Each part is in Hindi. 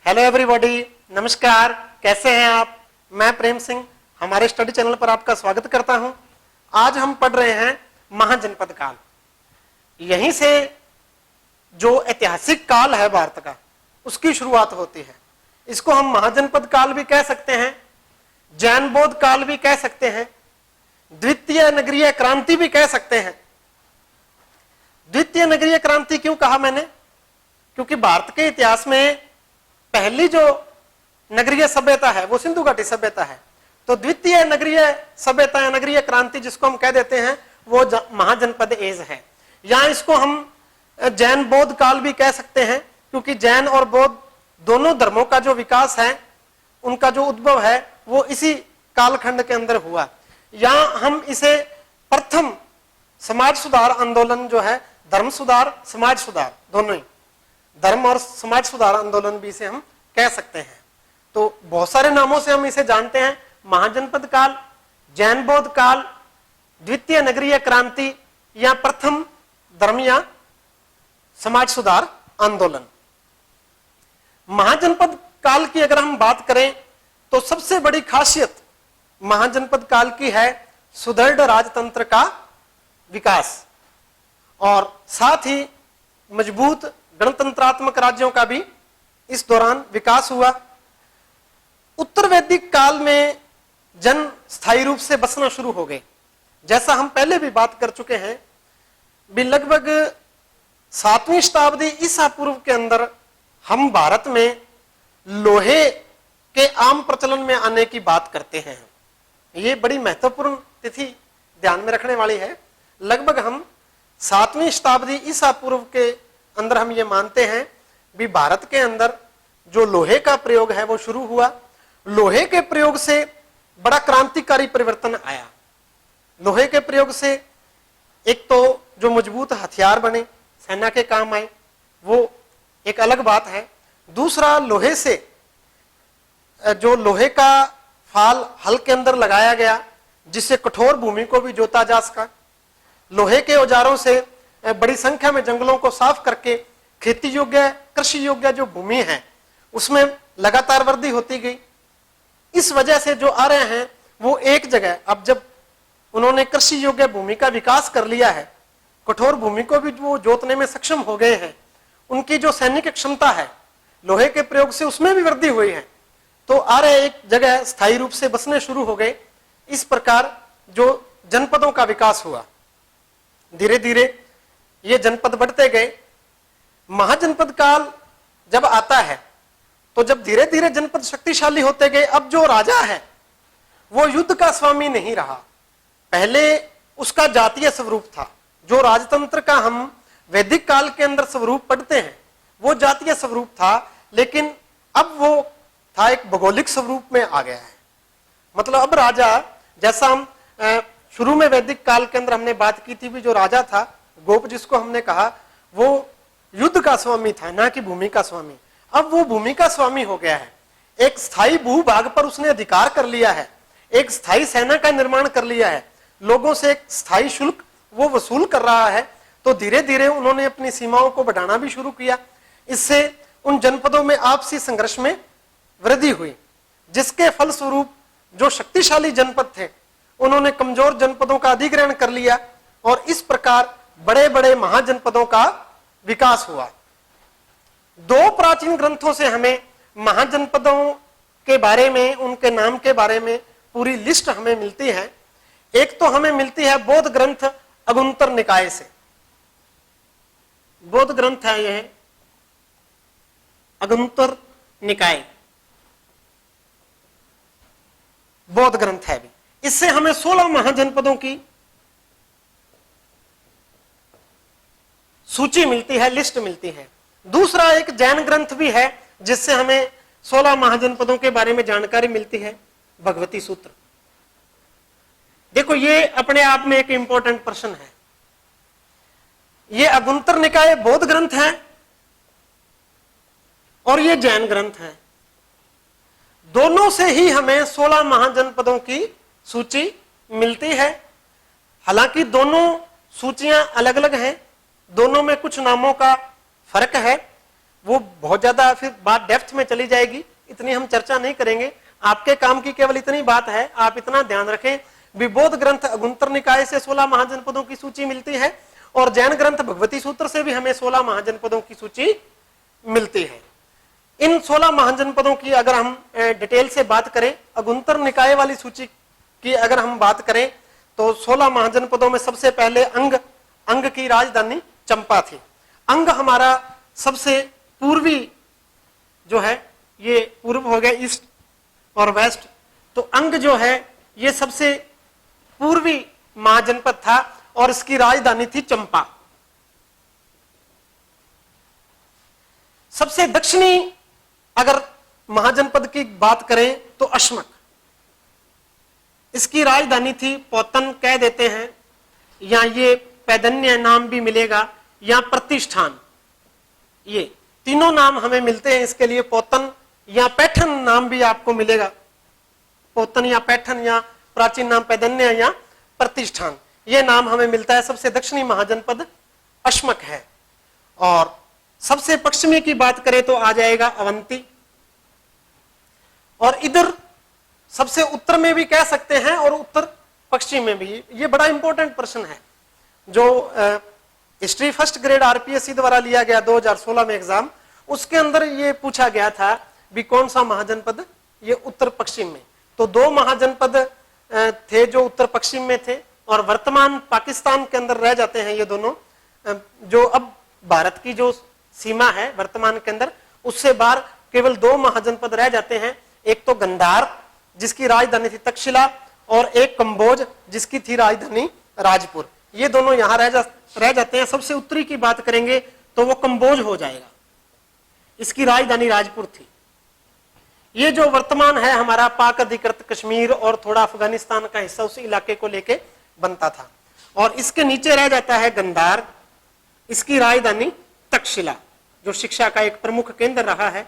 हेलो एवरीबॉडी, नमस्कार। कैसे हैं आप? मैं प्रेम सिंह हमारे स्टडी चैनल पर आपका स्वागत करता हूं। आज हम पढ़ रहे हैं महाजनपद काल। यहीं से जो ऐतिहासिक काल है भारत का, उसकी शुरुआत होती है। इसको हम महाजनपद काल भी कह सकते हैं, जैन बौद्ध काल भी कह सकते हैं, द्वितीय नगरीय क्रांति भी कह सकते हैं। द्वितीय नगरीय क्रांति क्यों कहा मैंने? क्योंकि भारत के इतिहास में पहली जो नगरीय सभ्यता है वो सिंधु घाटी सभ्यता है। तो द्वितीय नगरीय सभ्यता या नगरीय क्रांति जिसको हम कह देते हैं वो महाजनपद एज है। या इसको हम जैन बौद्ध काल भी कह सकते हैं, क्योंकि जैन और बौद्ध दोनों धर्मों का जो विकास है, उनका जो उद्भव है वो इसी कालखंड के अंदर हुआ। या हम इसे प्रथम समाज सुधार आंदोलन जो है, धर्म सुधार समाज सुधार दोनों ही, धर्म और समाज सुधार आंदोलन भी इसे हम कह सकते हैं। तो बहुत सारे नामों से हम इसे जानते हैं, महाजनपद काल, जैन बौद्ध काल, द्वितीय नगरीय क्रांति या प्रथम धर्म या समाज सुधार आंदोलन। महाजनपद काल की अगर हम बात करें तो सबसे बड़ी खासियत महाजनपद काल की है सुदृढ़ राजतंत्र का विकास, और साथ ही मजबूत गणतंत्रात्मक राज्यों का भी इस दौरान विकास हुआ। उत्तर वैदिक काल में जन स्थायी रूप से बसना शुरू हो गए। जैसा हम पहले भी बात कर चुके हैं, भी लगभग 7वीं शताब्दी ईसा पूर्व के अंदर हम भारत में लोहे के आम प्रचलन में आने की बात करते हैं। ये बड़ी महत्वपूर्ण तिथि ध्यान में रखने वाली है। लगभग हम 7वीं शताब्दी ईसा पूर्व के अंदर हम ये मानते हैं भी भारत के अंदर जो लोहे का प्रयोग है वो शुरू हुआ। लोहे के प्रयोग से बड़ा क्रांतिकारी परिवर्तन आया। लोहे के प्रयोग से एक तो जो मजबूत हथियार बने, सेना के काम आए, वो एक अलग बात है। दूसरा, लोहे से जो लोहे का फाल हल के अंदर लगाया गया जिससे कठोर भूमि को भी जोता जा सका। लोहे के औजारों से बड़ी संख्या में जंगलों को साफ करके खेती योग्य, कृषि योग्य जो भूमि है उसमें लगातार वृद्धि होती गई। इस वजह से जो आ रहे हैं वो एक जगह, अब जब उन्होंने कृषि योग्य भूमि का विकास कर लिया है, कठोर भूमि को भी वो जोतने में सक्षम हो गए हैं, उनकी जो सैनिक क्षमता है लोहे के प्रयोग से उसमें भी वृद्धि हुई है, तो आ रहे एक जगह स्थायी रूप से बसने शुरू हो गए। इस प्रकार जो जनपदों का विकास हुआ, धीरे धीरे ये जनपद बढ़ते गए। महाजनपद काल जब आता है तो जब धीरे धीरे जनपद शक्तिशाली होते गए, अब जो राजा है वो युद्ध का स्वामी नहीं रहा। पहले उसका जातीय स्वरूप था। जो राजतंत्र का हम वैदिक काल के अंदर स्वरूप पढ़ते हैं वो जातीय स्वरूप था, लेकिन अब वो था एक भौगोलिक स्वरूप में आ गया है। मतलब अब राजा, जैसा हम शुरू में वैदिक काल के अंदर हमने बात की थी, भी जो राजा था गोप जिसको हमने कहा, वो युद्ध का स्वामी था, ना कि भूमि का स्वामी। अब वो भूमि का स्वामी हो गया है। एक स्थायी भूभाग पर उसने अधिकार कर लिया है, एक स्थायी सेना का निर्माण कर लिया है, लोगों से एक स्थायी शुल्क वो वसूल कर रहा है। तो धीरे धीरे उन्होंने अपनी सीमाओं को बढ़ाना भी शुरू किया। इससे उन जनपदों में आपसी संघर्ष में वृद्धि हुई, जिसके फलस्वरूप जो शक्तिशाली जनपद थे उन्होंने कमजोर जनपदों का अधिग्रहण कर लिया, और इस प्रकार बड़े बड़े महाजनपदों का विकास हुआ। दो प्राचीन ग्रंथों से हमें महाजनपदों के बारे में, उनके नाम के बारे में पूरी लिस्ट हमें मिलती है। एक तो हमें मिलती है बौद्ध ग्रंथ अगुंतर निकाय से। बौद्ध ग्रंथ है यह अगुंतर निकाय, बौद्ध ग्रंथ है भी। इससे हमें 16 महाजनपदों की सूची मिलती है, लिस्ट मिलती है। दूसरा एक जैन ग्रंथ भी है जिससे हमें 16 महाजनपदों के बारे में जानकारी मिलती है, भगवती सूत्र। देखो, ये अपने आप में एक इंपॉर्टेंट प्रश्न है। ये अगुंतर निकाय बौद्ध ग्रंथ है और ये जैन ग्रंथ है। दोनों से ही हमें 16 महाजनपदों की सूची मिलती है। हालांकि दोनों सूचियां अलग अलग हैं, दोनों में कुछ नामों का फर्क है। वो बहुत ज्यादा फिर बात डेप्थ में चली जाएगी, इतनी हम चर्चा नहीं करेंगे। आपके काम की केवल इतनी बात है, आप इतना ध्यान रखें, विबोध ग्रंथ अगुंतर निकाय से 16 महाजनपदों की सूची मिलती है और जैन ग्रंथ भगवती सूत्र से भी हमें 16 महाजनपदों की सूची मिलती है। इन 16 महाजनपदों की अगर हम डिटेल से बात करें, अगुंतर निकाय वाली सूची की अगर हम बात करें तो 16 महाजनपदों में सबसे पहले अंग की राजधानी चंपा थी। अंग हमारा सबसे पूर्वी जो है, ये पूर्व हो गया ईस्ट और वेस्ट, तो अंग जो है ये सबसे पूर्वी महाजनपद था और इसकी राजधानी थी चंपा। सबसे दक्षिणी अगर महाजनपद की बात करें तो अश्मक, इसकी राजधानी थी पोतन कह देते हैं, या ये पैदन्य नाम भी मिलेगा या प्रतिष्ठान, ये तीनों नाम हमें मिलते हैं इसके लिए। पोतन या पैठन नाम भी आपको मिलेगा, पोतन या पैठन, या प्राचीन नाम पैदन्य या प्रतिष्ठान, ये नाम हमें मिलता है। सबसे दक्षिणी महाजनपद अश्मक है। और सबसे पश्चिमी की बात करें तो आ जाएगा अवंती, और इधर सबसे उत्तर में भी कह सकते हैं और उत्तर पश्चिम में भी। ये बड़ा इंपॉर्टेंट प्रश्न है जो हिस्ट्री फर्स्ट ग्रेड आरपीएससी द्वारा लिया गया 2016 में एग्जाम, उसके अंदर ये पूछा गया था भी कौन सा महाजनपद ये उत्तर पश्चिम में। तो 2 महाजनपद थे जो उत्तर पश्चिम में थे, और वर्तमान पाकिस्तान के अंदर रह जाते हैं ये दोनों, जो अब भारत की जो सीमा है वर्तमान के अंदर, उससे बाहर केवल 2 महाजनपद रह जाते हैं। एक तो गंधार जिसकी राजधानी थी तक्षशिला, और एक कंबोज जिसकी थी राजधानी राजपुर। ये दोनों यहां रह जाते हैं। सबसे उत्तरी की बात करेंगे तो वो कंबोज हो जाएगा, इसकी राजधानी राजपुर थी। ये जो वर्तमान है हमारा पाक अधिकृत कश्मीर और थोड़ा अफगानिस्तान का हिस्सा, उस इलाके को लेके बनता था। और इसके नीचे रह जाता है गंधार, इसकी राजधानी तक्षशिला, जो शिक्षा का एक प्रमुख केंद्र रहा है,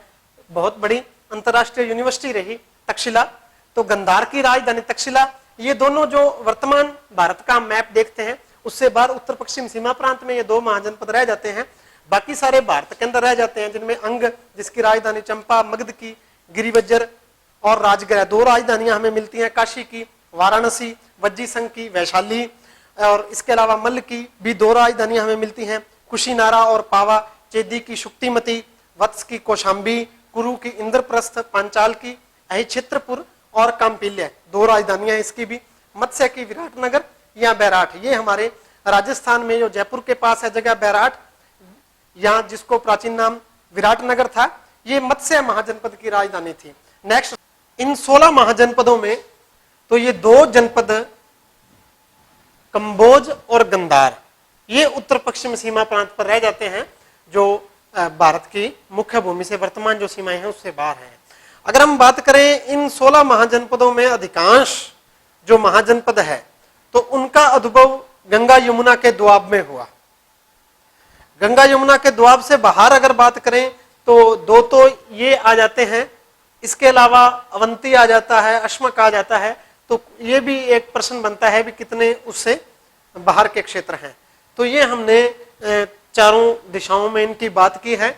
बहुत बड़ी अंतरराष्ट्रीय यूनिवर्सिटी रही तक्षशिला। तो गंधार की राजधानी तक्षशिला, ये दोनों जो वर्तमान भारत का मैप देखते हैं उससे बाहर उत्तर पश्चिम सीमा प्रांत में ये 2 महाजनपद रह जाते हैं। बाकी सारे भारत के अंदर रह जाते हैं, जिनमें अंग जिसकी राजधानी चंपा, मगध की, गिरिवज्जर और राजगृह 2 राजधानियां हमें मिलती हैं, काशी की, वाराणसी, वज्जी संघ की, वैशाली, और इसके अलावा मल्ल की भी 2 राजधानियां हमें मिलती हैं, कुशीनारा और पावा, चेदी की शुक्तिमती, वत्स की कौशाम्बी, कुरु की इंद्रप्रस्थ, पांचाल की अहिक्षेत्रपुर और काम्पिल्य 2 राजधानियां इसकी भी, मत्स्य की विराटनगर या बैराठ, ये हमारे राजस्थान में जो जयपुर के पास है जगह बैराठ, या जिसको प्राचीन नाम विराटनगर था, ये मत्स्य महाजनपद की राजधानी थी। नेक्स्ट, इन 16 महाजनपदों में तो ये 2 जनपद कंबोज और गंधार, ये उत्तर पश्चिम सीमा प्रांत पर रह जाते हैं, जो भारत की मुख्य भूमि से वर्तमान जो सीमाएं हैं उससे बाहर हैं। अगर हम बात करें इन 16 महाजनपदों में अधिकांश जो महाजनपद है तो उनका उद्भव गंगा यमुना के दोआब में हुआ। गंगा यमुना के दोआब से बाहर अगर बात करें तो 2 तो ये आ जाते हैं, इसके अलावा अवंती आ जाता है, अश्मक आ जाता है। तो ये भी एक प्रश्न बनता है भी कितने उससे बाहर के क्षेत्र हैं। तो ये हमने चारों दिशाओं में इनकी बात की है।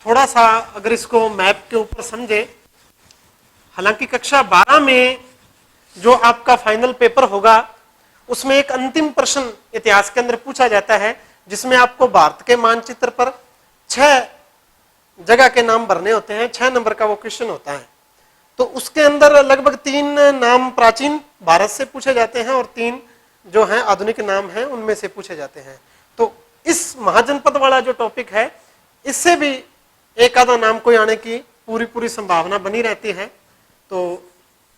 थोड़ा सा अगर इसको मैप के ऊपर समझे, हालांकि कक्षा 12 में जो आपका फाइनल पेपर होगा उसमें एक अंतिम प्रश्न इतिहास के अंदर पूछा जाता है, जिसमें आपको भारत के मानचित्र पर 6 जगह के नाम भरने होते हैं, 6 नंबर का वो क्वेश्चन होता है। तो उसके अंदर लगभग 3 नाम प्राचीन भारत से पूछे जाते हैं और 3 जो हैं आधुनिक नाम हैं उनमें से पूछे जाते हैं। तो इस महाजनपद वाला जो टॉपिक है, इससे भी एक आधा नाम कोई आने की पूरी संभावना बनी रहती है। तो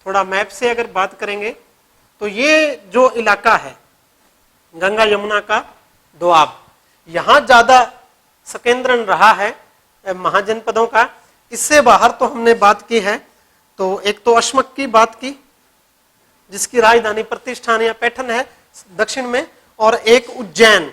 थोड़ा मैप से अगर बात करेंगे तो ये जो इलाका है गंगा यमुना का दोआब, यहां ज्यादा सकेंद्रण रहा है महाजनपदों का। इससे बाहर तो हमने बात की है, तो एक तो अश्मक की बात की जिसकी राजधानी प्रतिष्ठान या पैठन है दक्षिण में, और एक उज्जैन,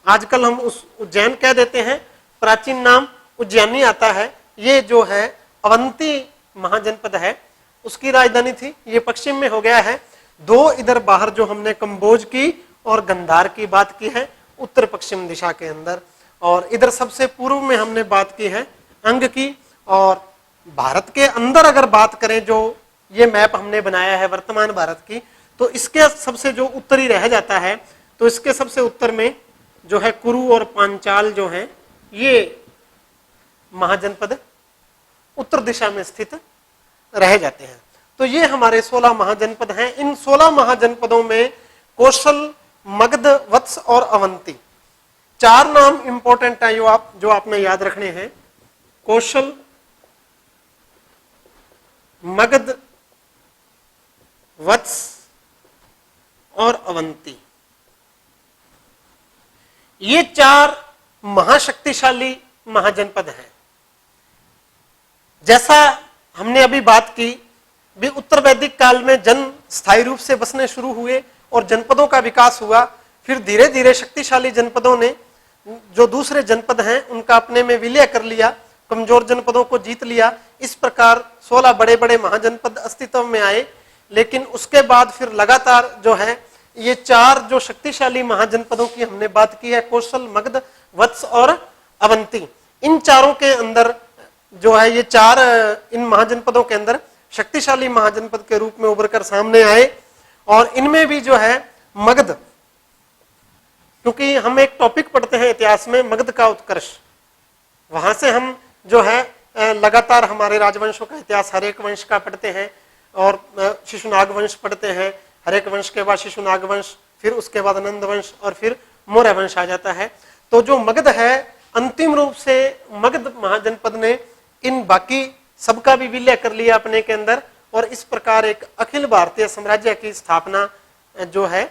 आजकल हम उस उज्जैन कह देते हैं, प्राचीन नाम उज्जैनी आता है। ये जो है अवंती महाजनपद है उसकी राजधानी थी, ये पश्चिम में हो गया है। 2 इधर बाहर जो हमने कंबोज की और गंधार की बात की है उत्तर पश्चिम दिशा के अंदर। और इधर सबसे पूर्व में हमने बात की है अंग की। और भारत के अंदर अगर बात करें, जो ये मैप हमने बनाया है वर्तमान भारत की, तो इसके सबसे जो उत्तरी रह जाता है, तो इसके सबसे उत्तर में जो है कुरु और पांचाल जो है, ये महाजनपद उत्तर दिशा में स्थित रह जाते हैं। तो ये हमारे 16 महाजनपद हैं। इन 16 महाजनपदों में कौशल, मगध, वत्स और अवंती, 4 नाम इंपॉर्टेंट है जो आपने याद रखने हैं। कौशल, मगध, वत्स और अवंती, ये 4 महाशक्तिशाली महाजनपद हैं। जैसा हमने अभी बात की, भी उत्तर वैदिक काल में जन स्थायी रूप से बसने शुरू हुए और जनपदों का विकास हुआ। फिर धीरे धीरे शक्तिशाली जनपदों ने जो दूसरे जनपद हैं उनका अपने में विलय कर लिया, कमजोर जनपदों को जीत लिया। इस प्रकार 16 बड़े बड़े महाजनपद अस्तित्व में आए। लेकिन उसके बाद फिर लगातार जो है ये 4 जो शक्तिशाली महाजनपदों की हमने बात की है, कौशल, मगध, वत्स और अवंती, इन चारों के अंदर जो है ये 4 इन महाजनपदों के अंदर शक्तिशाली महाजनपद के रूप में उभर कर सामने आए। और इनमें भी जो है मगध, क्योंकि हम एक टॉपिक पढ़ते हैं इतिहास में मगध का उत्कर्ष, वहां से हम जो है लगातार हमारे राजवंशों का इतिहास हरेक वंश का पढ़ते हैं और शिशुनाग वंश पढ़ते हैं। हरेक वंश के बाद शिशुनाग वंश, फिर उसके बाद नंद वंश और फिर मौर्य वंश आ जाता है। तो जो मगध है, अंतिम रूप से मगध महाजनपद ने इन बाकी सबका भी विलय कर लिया अपने के अंदर, और इस प्रकार एक अखिल भारतीय साम्राज्य की स्थापना जो है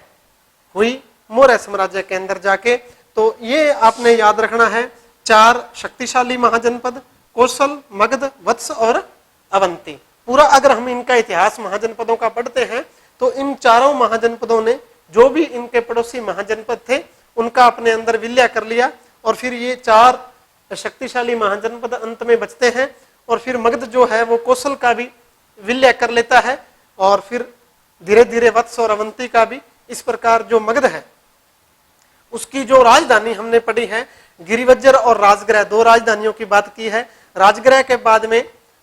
हुई मौर्य साम्राज्य के अंदर जाके। तो ये आपने याद रखना है, 4 शक्तिशाली महाजनपद, कौशल, मगध, वत्स और अवंती। पूरा अगर हम इनका इतिहास महाजनपदों का पढ़ते हैं तो इन चारों महाजनपदों ने जो भी इनके पड़ोसी महाजनपद थे उनका अपने अंदर विलय कर लिया, और फिर ये 4 शक्तिशाली महाजनपद अंत में बचते हैं। और फिर मगध जो है वो कौशल का भी विलय कर लेता है, और फिर धीरे धीरे वत्स और अवंती का भी। इस प्रकार जो मगध है उसकी जो राजधानी हमने पढ़ी है, गिरिवज्र और राजगृह, 2 राजधानियों की बात की है। राजगृह के बाद में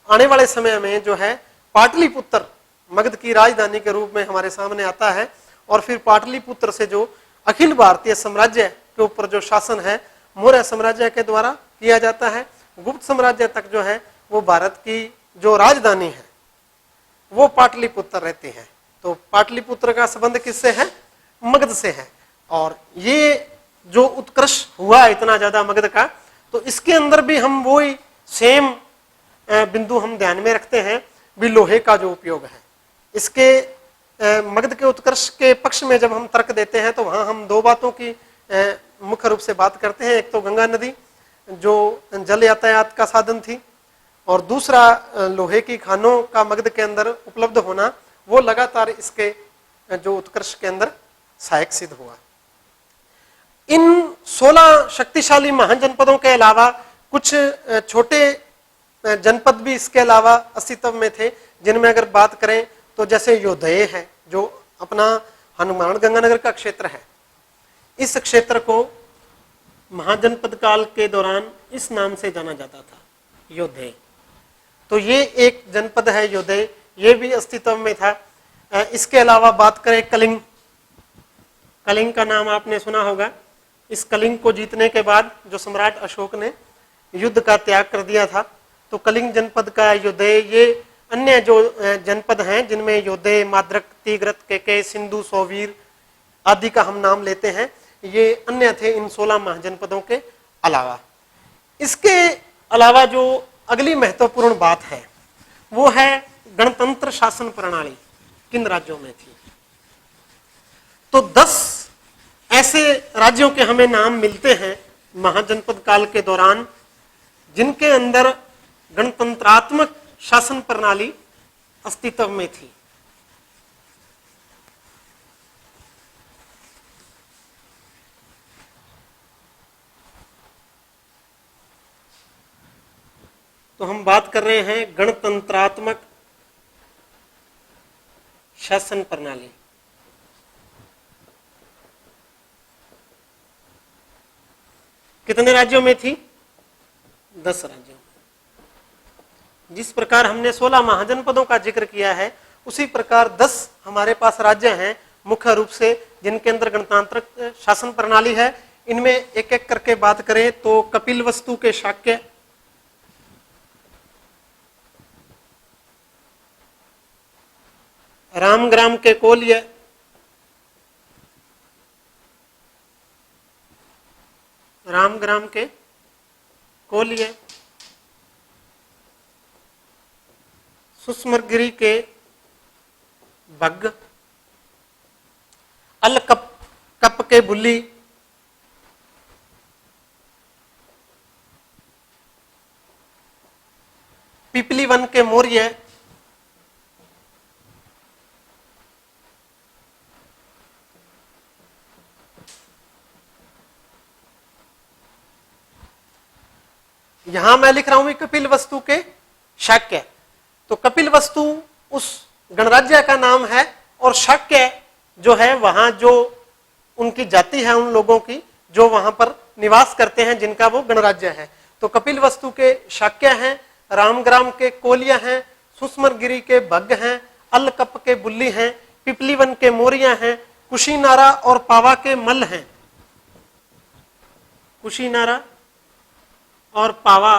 आने वाले समय में जो है पाटलिपुत्र मगध की राजधानी के रूप में हमारे सामने आता है। और फिर पाटलिपुत्र से जो अखिल भारतीय साम्राज्य के ऊपर जो शासन है मौर्य साम्राज्य के द्वारा किया जाता है, गुप्त साम्राज्य तक जो है वो भारत की जो राजधानी है वो पाटलिपुत्र रहती है। तो पाटलिपुत्र का संबंध किससे है? मगध से है। और ये जो उत्कर्ष हुआ इतना ज्यादा मगध का, तो इसके अंदर भी हम वही सेम बिंदु हम ध्यान में रखते हैं, भी लोहे का जो उपयोग है। इसके मगध के उत्कर्ष के पक्ष में जब हम तर्क देते हैं तो वहां हम 2 बातों की मुख्य रूप से बात करते हैं। एक तो गंगा नदी जो जल यातायात का साधन थी, और दूसरा लोहे की खानों का मगध के अंदर उपलब्ध होना, वो लगातार इसके जो उत्कर्ष के अंदर सहायक सिद्ध हुआ। इन 16 शक्तिशाली महाजनपदों के अलावा कुछ छोटे जनपद भी इसके अलावा अस्तित्व में थे, जिनमें अगर बात करें तो जैसे योधेय है, जो अपना हनुमान गंगानगर का क्षेत्र है। इस क्षेत्र को महाजनपद काल के दौरान इस नाम से जाना जाता था, योधेय। तो ये एक जनपद है योधेय, ये भी अस्तित्व में था। इसके अलावा बात करें कलिंग, कलिंग का नाम आपने सुना होगा। इस कलिंग को जीतने के बाद जो सम्राट अशोक ने युद्ध का त्याग कर दिया था, तो कलिंग जनपद का योधेय, ये अन्य जो जनपद हैं जिनमें योधेय, माद्रक, तिग्रत, केके, सिंधु, सोवीर आदि का हम नाम लेते हैं, ये अन्य थे इन 16 महाजनपदों के अलावा। इसके अलावा जो अगली महत्वपूर्ण बात है वो है गणतंत्र शासन प्रणाली किन राज्यों में थी। तो 10 ऐसे राज्यों के हमें नाम मिलते हैं महाजनपद काल के दौरान जिनके अंदर गणतंत्रात्मक शासन प्रणाली अस्तित्व में थी। तो हम बात कर रहे हैं गणतंत्रात्मक शासन प्रणाली। कितने राज्यों में थी? 10 राज्यों में। जिस प्रकार हमने 16 महाजनपदों का जिक्र किया है, उसी प्रकार 10 हमारे पास राज्य हैं मुख्य रूप से, जिनके अंदर गणतांत्रिक शासन प्रणाली है। इनमें एक एक करके बात करें तो कपिलवस्तु के शाक्य, रामग्राम के कोल्य, रामग्राम के कोल्य, सुषमगिरी के भग्ग, अलकप कप के बुल्ली, पिपली वन के मौर्य, यहां मैं लिख रहा हूं कपिल वस्तु के शाक्य। तो कपिल वस्तु उस गणराज्य का नाम है, और शाक्य जो है वहां जो उनकी जाति है, उन लोगों की जो वहां पर निवास करते हैं, जिनका वो गणराज्य है। तो कपिल वस्तु के शाक्य हैं, रामग्राम के कोल्य हैं, सुषमगिरी के भग्ग हैं, अलकप के बुल्ली हैं, पिपलीवन के मौर्य हैं, कुशीनारा और पावा के मल्ल हैं। कुशीनारा और पावा,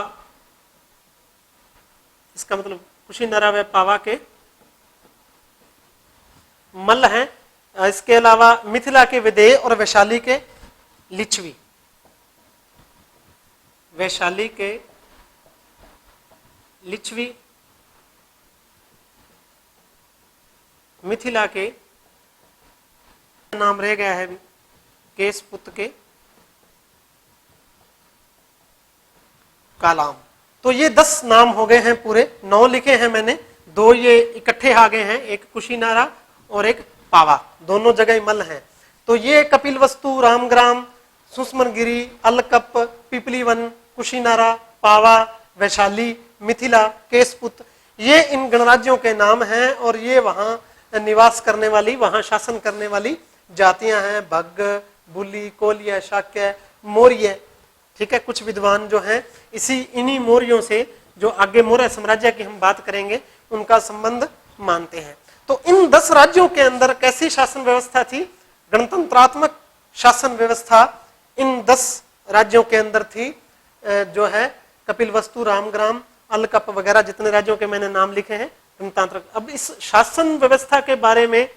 इसका मतलब कुशीनारा व पावा के मल्ल हैं। इसके अलावा मिथिला के विदेह और वैशाली के लिच्छवी, वैशाली के लिच्छवी, मिथिला के नाम रह गया है केशपुत के कालाम। तो ये 10 नाम हो गए हैं, पूरे 9 लिखे हैं मैंने, 2 ये इकट्ठे आ गए हैं, एक कुशीनारा और एक पावा, दोनों जगह मल्ल हैं। तो ये कपिलवस्तु, रामग्राम, सुषमगिरी, अलकप, पिपलीवन, कुशीनारा, पावा, वैशाली, मिथिला, केशपुत, ये इन गणराज्यों के नाम हैं, और ये वहां निवास करने वाली, वहां शासन करने वाली जातियां हैं, भग्ग, बुली, कोल्य, शाक्य, मौर्य। ठीक है, कुछ विद्वान जो हैं इन्हीं मौर्यों से, जो आगे मौर्य साम्राज्य की हम बात करेंगे, उनका संबंध मानते हैं। तो इन 10 राज्यों के अंदर कैसी शासन व्यवस्था थी? गणतंत्रात्मक शासन व्यवस्था इन 10 राज्यों के अंदर थी, जो है कपिलवस्तु, रामग्राम, अलकप वगैरह जितने राज्यों के मैंने नाम लिखे हैं, गणतांत्रिक। अब इस शासन व्यवस्था के बारे में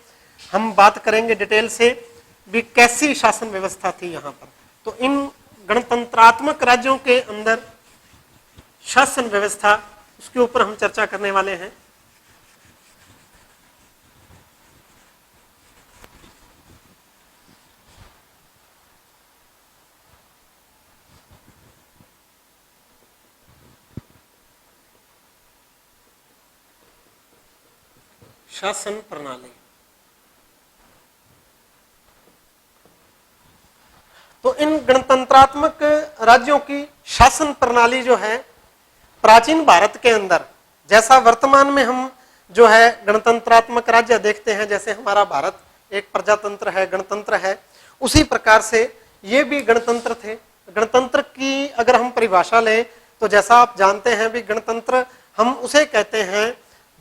हम बात करेंगे डिटेल से, भी कैसी शासन व्यवस्था थी यहाँ पर। तो इन गणतंत्रात्मक राज्यों के अंदर शासन व्यवस्था, उसके ऊपर हम चर्चा करने वाले हैं। शासन प्रणाली। तो इन गणतंत्रात्मक राज्यों की शासन प्रणाली जो है, प्राचीन भारत के अंदर, जैसा वर्तमान में हम जो है गणतंत्रात्मक राज्य देखते हैं, जैसे हमारा भारत एक प्रजातंत्र है, गणतंत्र है, उसी प्रकार से ये भी गणतंत्र थे। गणतंत्र की अगर हम परिभाषा लें तो जैसा आप जानते हैं भी, गणतंत्र हम उसे कहते हैं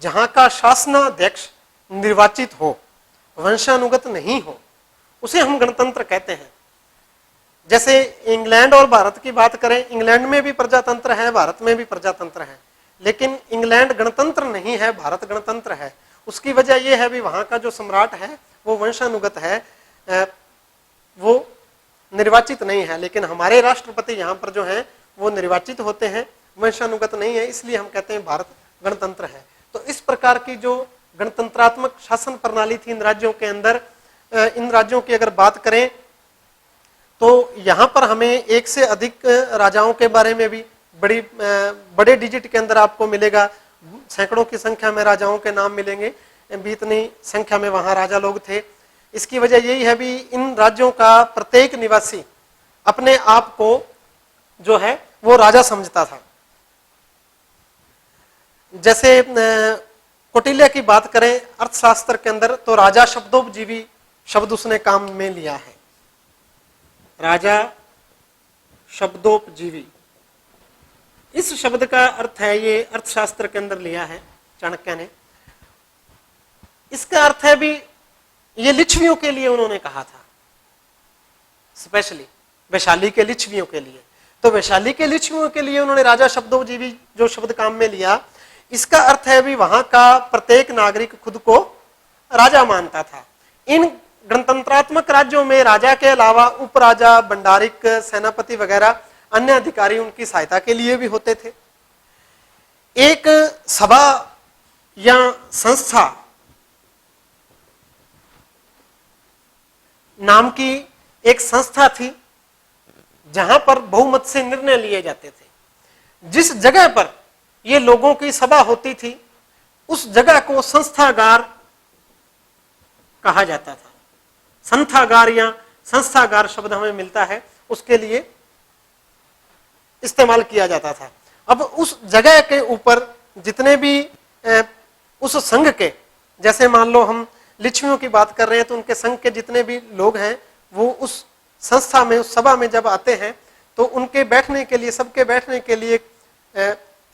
जहां का शासनाध्यक्ष निर्वाचित हो, वंशानुगत नहीं हो, उसे हम गणतंत्र कहते हैं। जैसे इंग्लैंड और भारत की बात करें, इंग्लैंड में भी प्रजातंत्र है, भारत में भी प्रजातंत्र है, लेकिन इंग्लैंड गणतंत्र नहीं है, भारत गणतंत्र है। उसकी वजह यह है भी वहां का जो सम्राट है वो वंशानुगत है, वो निर्वाचित नहीं है। लेकिन हमारे राष्ट्रपति यहाँ पर जो है वो निर्वाचित होते हैं, वंशानुगत नहीं है, इसलिए हम कहते हैं भारत गणतंत्र है। तो इस प्रकार की जो गणतंत्रात्मक शासन प्रणाली थी इन राज्यों के अंदर, इन राज्यों की अगर बात करें तो यहाँ पर हमें एक से अधिक राजाओं के बारे में भी बड़े डिजिट के अंदर आपको मिलेगा, सैकड़ों की संख्या में राजाओं के नाम मिलेंगे, इतनी संख्या में वहां राजा लोग थे। इसकी वजह यही है भी इन राज्यों का प्रत्येक निवासी अपने आप को जो है वो राजा समझता था। जैसे कौटिल्य की बात करें अर्थशास्त्र के अंदर, तो राजा शब्दोपजीवी शब्द उसने काम में लिया है। राजा शब्दोपजीवी। इस शब्द का अर्थ है, ये अर्थशास्त्र के अंदर लिया है चाणक्य ने। इसका अर्थ है भी, ये लिच्छवियों के लिए उन्होंने कहा था, स्पेशली वैशाली के लिच्छवियों के लिए। तो वैशाली के लिच्छवियों के लिए उन्होंने राजा शब्दोपजीवी जो शब्द काम में लिया, इसका अर्थ है भी वहां का प्रत्येक नागरिक खुद को राजा मानता था। इन गणतंत्रात्मक राज्यों में राजा के अलावा उपराजा, भंडारिक, सेनापति वगैरह अन्य अधिकारी उनकी सहायता के लिए भी होते थे। एक सभा या संस्था नाम की एक संस्था थी जहां पर बहुमत से निर्णय लिए जाते थे। जिस जगह पर ये लोगों की सभा होती थी उस जगह को संस्थागार कहा जाता था। संस्थागार या संस्थागार शब्द हमें मिलता है, उसके लिए इस्तेमाल किया जाता था। अब उस जगह के ऊपर जितने भी उस संघ के, जैसे मान लो हम लिच्छवियों की बात कर रहे हैं, तो उनके संघ के जितने भी लोग हैं वो उस संस्था में, उस सभा में जब आते हैं तो उनके बैठने के लिए, सबके बैठने के लिए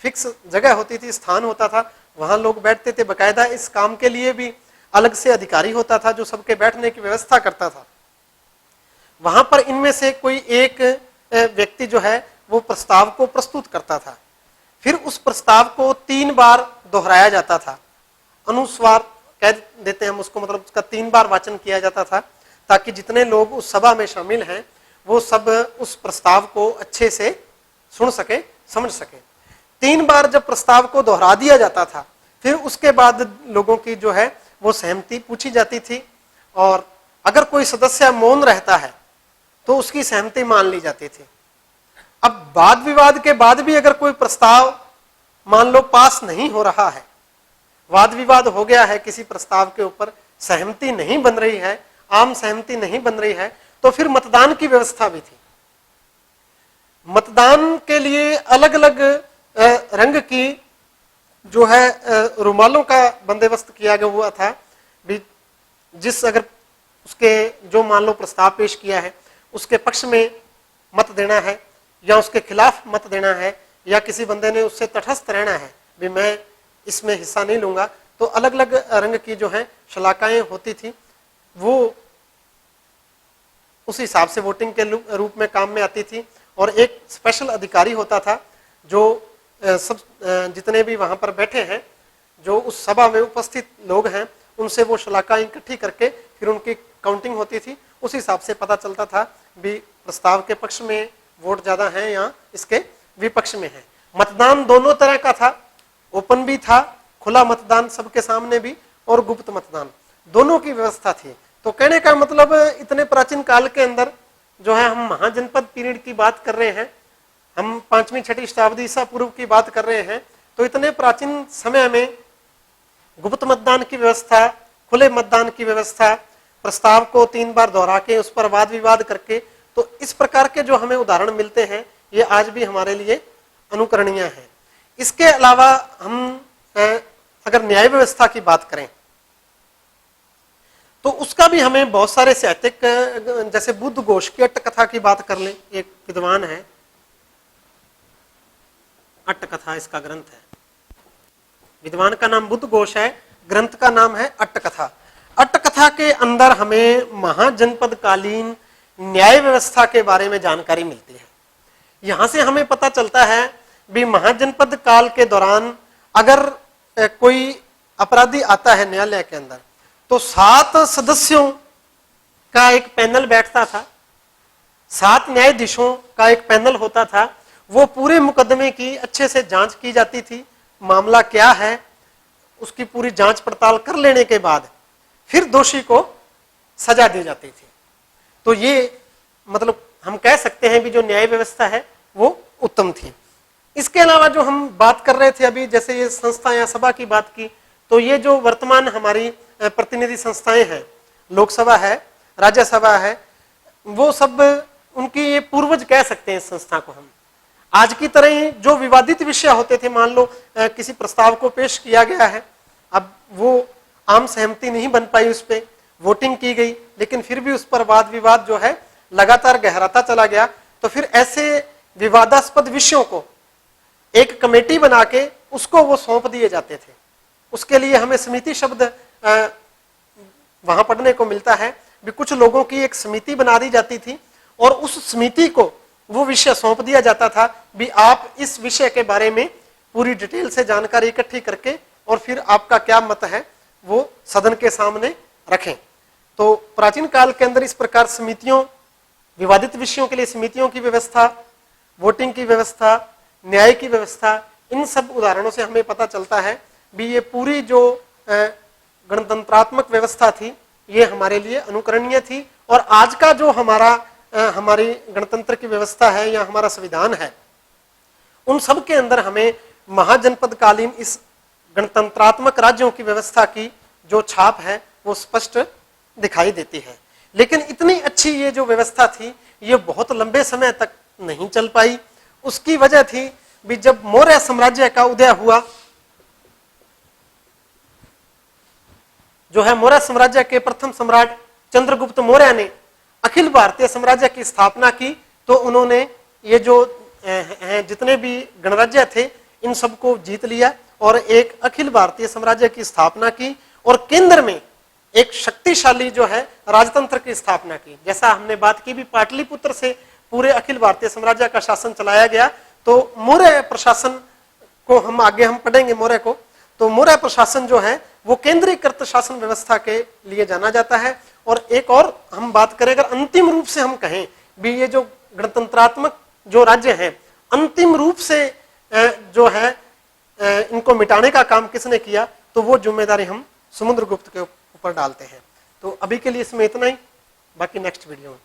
फिक्स जगह होती थी, स्थान होता था, वहां लोग बैठते थे। बकायदा इस काम के लिए भी अलग से अधिकारी होता था जो सबके बैठने की व्यवस्था करता था। वहां पर इनमें से कोई एक व्यक्ति जो है वो प्रस्ताव को प्रस्तुत करता था। फिर उस प्रस्ताव को 3 बार दोहराया जाता था, अनुस्वार कह देते हैं हम उसको, मतलब उसका 3 बार वाचन किया जाता था, ताकि जितने लोग उस सभा में शामिल हैं वो सब उस प्रस्ताव को अच्छे से सुन सके, समझ सके। 3 बार जब प्रस्ताव को दोहरा दिया जाता था, फिर उसके बाद लोगों की जो है वो सहमति पूछी जाती थी, और अगर कोई सदस्य मौन रहता है तो उसकी सहमति मान ली जाती थी। अब वाद विवाद के बाद भी अगर कोई प्रस्ताव मान लो पास नहीं हो रहा है, वाद विवाद हो गया है किसी प्रस्ताव के ऊपर, सहमति नहीं बन रही है, आम सहमति नहीं बन रही है, तो फिर मतदान की व्यवस्था भी थी। मतदान के लिए अलग अलग रंग की जो है रुमालों का बंदोबस्त किया गया हुआ था भी। जिस अगर उसके जो मान लो प्रस्ताव पेश किया है उसके पक्ष में मत देना है या उसके खिलाफ मत देना है, या किसी बंदे ने उससे तटस्थ रहना है भी मैं इसमें हिस्सा नहीं लूंगा, तो अलग अलग रंग की जो है शलाकाएं होती थी, वो उस हिसाब से वोटिंग के रूप में काम में आती थी। और एक स्पेशल अधिकारी होता था जो सब जितने भी वहां पर बैठे हैं, जो उस सभा में उपस्थित लोग हैं, उनसे वो शलाकाएं इकट्ठी करके फिर उनकी काउंटिंग होती थी। उस हिसाब से पता चलता था भी प्रस्ताव के पक्ष में वोट ज्यादा हैं या इसके विपक्ष में है। मतदान दोनों तरह का था, ओपन भी था, खुला मतदान सबके सामने भी, और गुप्त मतदान, दोनों की व्यवस्था थी। तो कहने का मतलब इतने प्राचीन काल के अंदर जो है, हम महाजनपद पीरियड की बात कर रहे हैं, हम 5वीं 6वीं शताब्दी ईसा पूर्व की बात कर रहे हैं, तो इतने प्राचीन समय में गुप्त मतदान की व्यवस्था, खुले मतदान की व्यवस्था, प्रस्ताव को 3 बार दोहरा के उस पर वाद विवाद करके, तो इस प्रकार के जो हमें उदाहरण मिलते हैं ये आज भी हमारे लिए अनुकरणीय है। इसके अलावा हम अगर न्याय व्यवस्था की बात करें तो उसका भी हमें बहुत सारे साहित्यिक, जैसे बुद्ध घोष की अट्ट कथा की बात कर लें, एक विद्वान है, अट्ट कथा इसका ग्रंथ है, विद्वान का नाम बुद्ध घोष है, ग्रंथ का नाम है अट्ट कथा। अट्ट कथा के अंदर हमें महाजनपद कालीन न्याय व्यवस्था के बारे में जानकारी मिलती है। यहां से हमें पता चलता है भी महाजनपद काल के दौरान अगर कोई अपराधी आता है न्यायालय के अंदर, तो 7 सदस्यों का एक पैनल बैठता था, 7 न्यायाधीशों का एक पैनल होता था। वो पूरे मुकदमे की अच्छे से जांच की जाती थी, मामला क्या है उसकी पूरी जांच पड़ताल कर लेने के बाद फिर दोषी को सजा दी जाती थी। तो ये मतलब हम कह सकते हैं भी जो न्याय व्यवस्था है वो उत्तम थी। इसके अलावा जो हम बात कर रहे थे अभी, जैसे ये संस्था या सभा की बात की, तो ये जो वर्तमान हमारी प्रतिनिधि संस्थाएं हैं, लोकसभा है, राज्यसभा है, वो सब उनकी ये पूर्वज कह सकते हैं इस संस्था को हम। आज की तरह ही जो विवादित विषय होते थे, मान लो किसी प्रस्ताव को पेश किया गया है, अब वो आम सहमति नहीं बन पाई, उस पर वोटिंग की गई, लेकिन फिर भी उस पर वाद विवाद जो है लगातार गहराता चला गया। तो फिर ऐसे विवादास्पद विषयों को एक कमेटी बना के उसको वो सौंप दिए जाते थे। उसके लिए हमें समिति शब्द वहां पढ़ने को मिलता है भी कुछ लोगों की एक समिति बना दी जाती थी और उस समिति को वो विषय सौंप दिया जाता था भी आप इस विषय के बारे में पूरी डिटेल से जानकारी इकट्ठी करके और फिर आपका क्या मत है वो सदन के सामने रखें। तो प्राचीन काल के अंदर इस प्रकार समितियों, विवादित विषयों के लिए समितियों की व्यवस्था, वोटिंग की व्यवस्था, न्याय की व्यवस्था, इन सब उदाहरणों से हमें पता चलता है भी ये पूरी जो गणतंत्रात्मक व्यवस्था थी ये हमारे लिए अनुकरणीय थी। और आज का जो हमारी गणतंत्र की व्यवस्था है या हमारा संविधान है, उन सब के अंदर हमें महाजनपद कालीन इस गणतंत्रात्मक राज्यों की व्यवस्था की जो छाप है वो स्पष्ट दिखाई देती है। लेकिन इतनी अच्छी ये जो व्यवस्था थी ये बहुत लंबे समय तक नहीं चल पाई। उसकी वजह थी भी जब मौर्य साम्राज्य का उदय हुआ, जो है मौर्य साम्राज्य के प्रथम सम्राट चंद्रगुप्त मौर्य ने अखिल भारतीय साम्राज्य की स्थापना की, तो उन्होंने ये जो जितने भी गणराज्य थे इन सबको जीत लिया और एक अखिल भारतीय साम्राज्य की स्थापना की और केंद्र में एक शक्तिशाली जो है राजतंत्र की स्थापना की। जैसा हमने बात की भी पाटलिपुत्र से पूरे अखिल भारतीय साम्राज्य का शासन चलाया गया। तो मौर्य प्रशासन को हम आगे पढ़ेंगे मौर्य को। तो मौर्य प्रशासन जो है वो केंद्रीकृत शासन व्यवस्था के लिए जाना जाता है। और एक और हम बात करें, अगर अंतिम रूप से हम कहें भी ये जो गणतंत्रात्मक जो राज्य हैं अंतिम रूप से जो है इनको मिटाने का काम किसने किया, तो वो जिम्मेदारी हम समुद्रगुप्त के ऊपर डालते हैं। तो अभी के लिए इसमें इतना ही, बाकी नेक्स्ट वीडियो में।